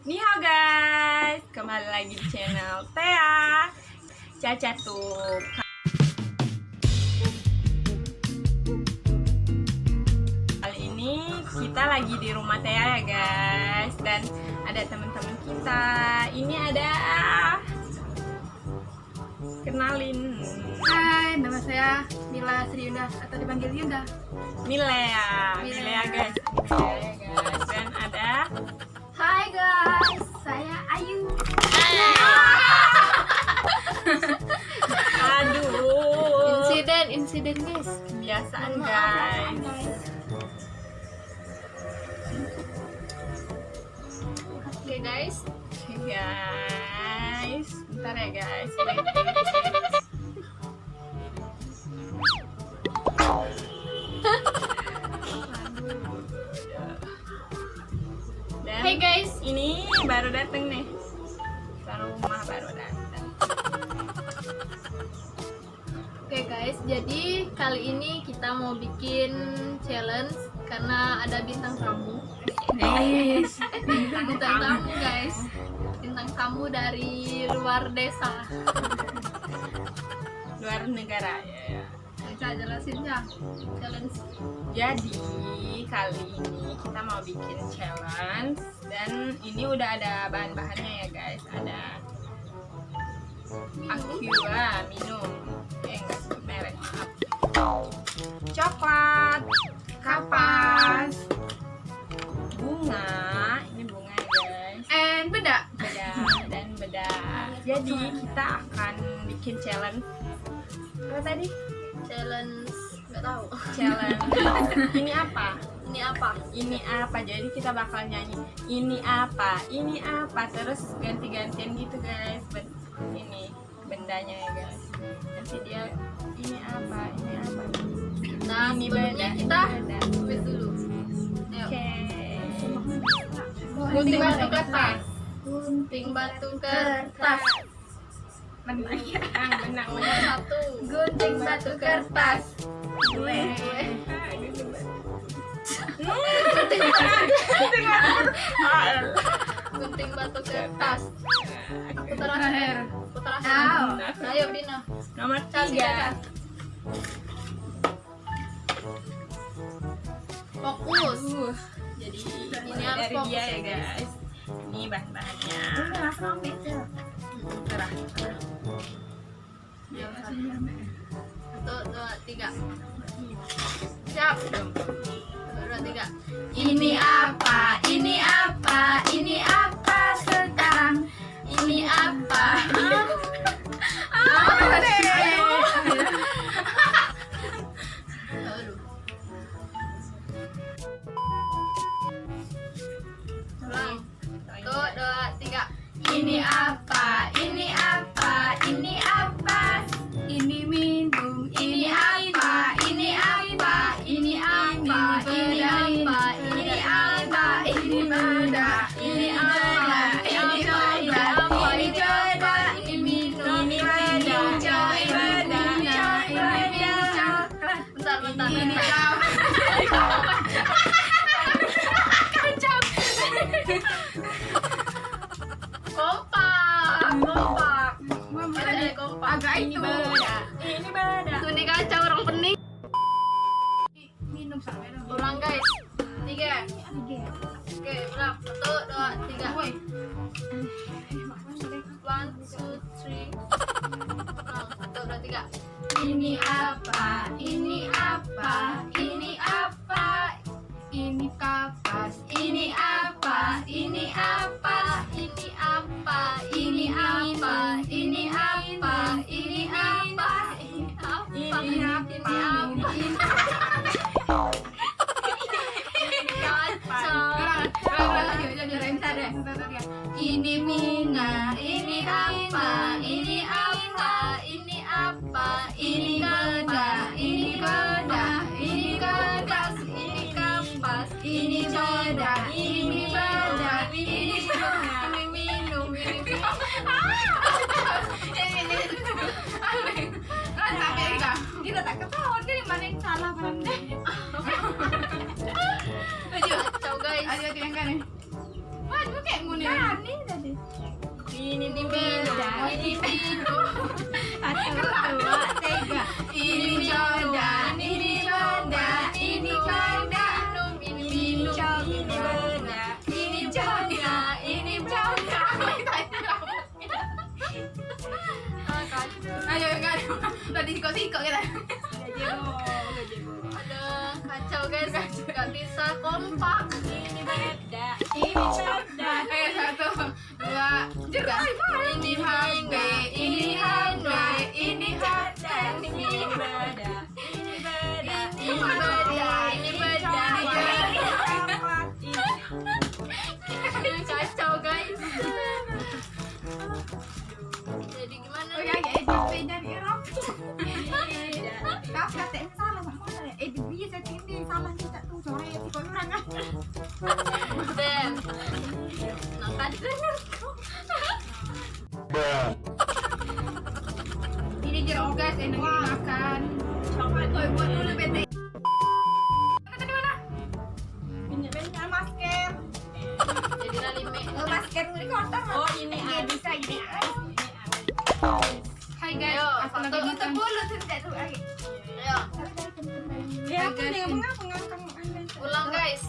Ni hao guys, kembali lagi di channel Tea Caca tuh. Kali ini kita lagi di rumah Tea ya guys, dan ada teman-teman kita. Ini ada, kenalin. Hai, nama saya Mila Sri Yunda atau dipanggil Yunda. Milea guys. Milea guys. Dan ada, Hai guys, saya Ayu. aduh, Insiden guys. kebiasaan guys. Oke guys. Oke guys, bentar ya guys. Dan Hai guys. ini baru dateng nih, rumah baru datang. Oke guys, jadi kali ini kita mau bikin challenge karena ada bintang tamu. Bintang tamu guys. Bintang tamu dari luar desa. Luar negara ya. Bisa jelasin ya challenge. Jadi kali ini kita mau bikin challenge, dan ini udah ada bahan-bahannya ya guys. Ada Aqua minum, enggak sebut merek, maaf. Coklat, kapas, bunga, ini bunga ya guys. And beda. Dan beda. Jadi kita akan bikin challenge. Apa tadi? Challenge nggak tahu. Challenge. Ini apa? Ini apa? Ini apa? Jadi kita bakal nyanyi ini apa, terus ganti-gantian gitu guys. Ini bendanya ya guys. Nanti dia ini apa. Nah, Ini sebelumnya beda, kita beda. tulis dulu. Ayo. Oke. Gunting batu kertas. Gunting batu kertas. Benang. Nomor 1. Gunting batu kertas. Gue. Gunting batu kertas. Aku Terakhir. terakhir. Ayo Dina. Nomor Kasih 3. Caca. Fokus. Jadi Ini ini harus dari fokus dia ya, ya guys. Ini bahan-bahannya. Cerah. Ya, 1, 2, 3. Siap. 1, 2, 3. Ini apa? Ini apa? Ini apa sekarang? Ini apa? Ulang. 1, 2, 3. Ini apa? Ini apa? Ini apa? Ini minum. Ini apa? Ini apa? Ini apa? Ini apa? Ini apa? Ini beda. Ini apa? Ini beda. Ini coba. Ini minum. Ini beda. Ini beda. Ini beda. Bentar. Ini kompak. Agak Ini beda. Ini beda. Ini kacau orang pening. Minum sampai Ulang guys. 3. Oke, ulang. 1, 2, 3. 1, 2, 3. Ulang. 1, 2, 3. Ini apa? Ini apa? Ini apa? Ini kapas. Ini apa? Ini apa? Ini apa? Ini apa? Ini apa? Ini apa? Ini apa? Ini apa? Ini Mina, ini apa? Ini apa? Ini apa? Ini gada, ini gada, ini kapas, ini kapas, ini beda, ini beda, ini minum, ini minum. Kita tak ketahuan kan yang mana yang salah pandai. Kacau guys. Ayo yang kan nih. Waduh. kayak ngene. Ini tadi. Ini beda. Ini minum. Dua, tiga. Ini coba, ini coba, ini coba, ini minum, Ini beda. ini coba, ini coba. Ayo kan, tadi sikok-sikok kita. Aduh, kacau guys, nggak bisa kompak. Ini beda. Ini coba. Ayo 1, 2, 3. Ini HP, ini HP, ini HP, Ini beda. Ini beda. ini beda, ini beda. Kacau guys. Jadi gimana? Oh ya, edit dari Rob. Kau katain salah sama mana? Edit bisa ini salah kita tuh coret di orang kan. Dan makan ini jeruk guys, enak dimakan. Coba gue buat dulu bete. Tadi mana? Minyak masker. Jadi lime. Masker ini kotor. Oh, ini Iya, ada. bisa ini. Hai guys, aku lagi makan. Bulu tidak tuh. Ayo, Ya, aku dia mengapa kamu anda? ulang guys.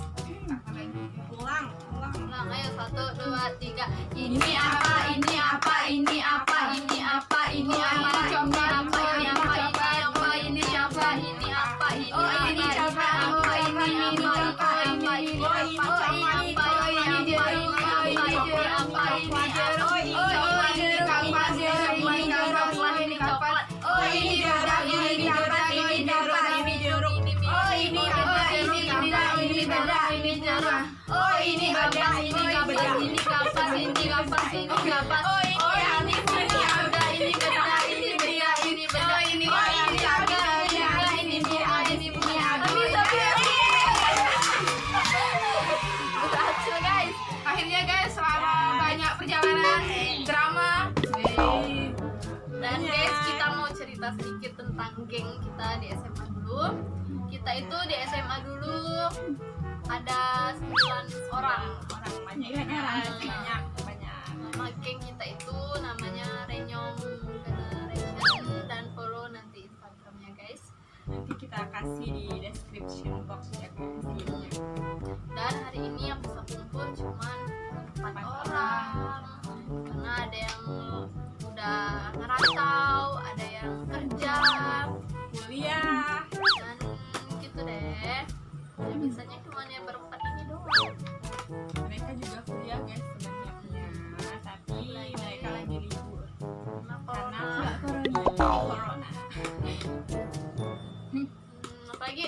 Ulang. Ulang, ayo 1, 2, 3. Ini apa? Ini apa? Ini apa? Ini apa? Ini apa? Ini apa? Ini apa? Ini apa? Ini apa? Ini apa? Ini ini coba. apa? Ini apa? Ini apa? Ini apa? Ini apa? Ini apa? Ini apa? Ini kapas, ini kapas, ini kapas. Oh, ini darah, ini darah, ini darah, ini jeruk. Oh, ini apa? Ini darah, ini darah, ini darah. Oh, ini kapas, ini kapas, ini kapas, ini kapas, ini kapas. Oh, ini beda, ini beda, ini beda, ini beda. Oh, ini ada, ini beda, ini punya. Berhasil guys. Akhirnya guys, selama banyak perjalanan drama dan guys, kita mau cerita sedikit tentang geng kita di SMA dulu. Kita itu di SMA dulu ada 9 orang. Banyak. Nama geng kita itu namanya Renyong Generation, dan follow nanti Instagramnya guys. Nanti kita kasih di description box ya guys. linknya. Dan hari ini yang bisa kumpul cuman 4 orang, karena ada yang udah ngerantau, ada yang kerja, Kuliah. dan gitu deh. Ya, biasanya cuman yang berempat ini doang. Mereka juga kuliah guys sebenarnya, tapi mereka lagi libur Karena karena corona. corona. Apalagi?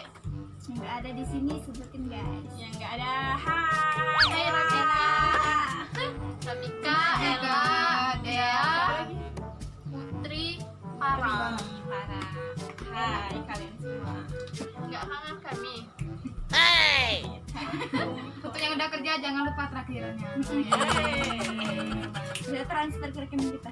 Nggak ada di sini sebutin guys. Yang nggak ada. Hai Rafika, Rafika, Ella, Dea, Putri, Farah. Para. Hai kalian semua. Nggak kangen kami. Untuk yang udah kerja jangan lupa terakhirannya. Sudah transfer ke rekening kita.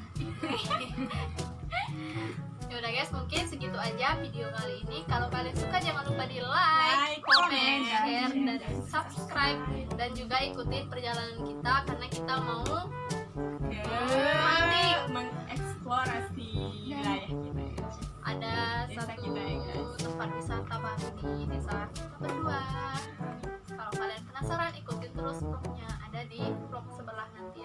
Ya udah guys, mungkin segitu aja video kali ini. Kalau kalian suka jangan lupa di like, comment, share, dan subscribe, dan juga ikutin perjalanan kita karena kita mau Nanti mengeksplorasi wilayah kita ya. ada Desa satu kita ya, guys. tempat wisata baru di desa kita berdua. Kalau kalian penasaran, ikutin terus vlognya, ada di vlog sebelah nanti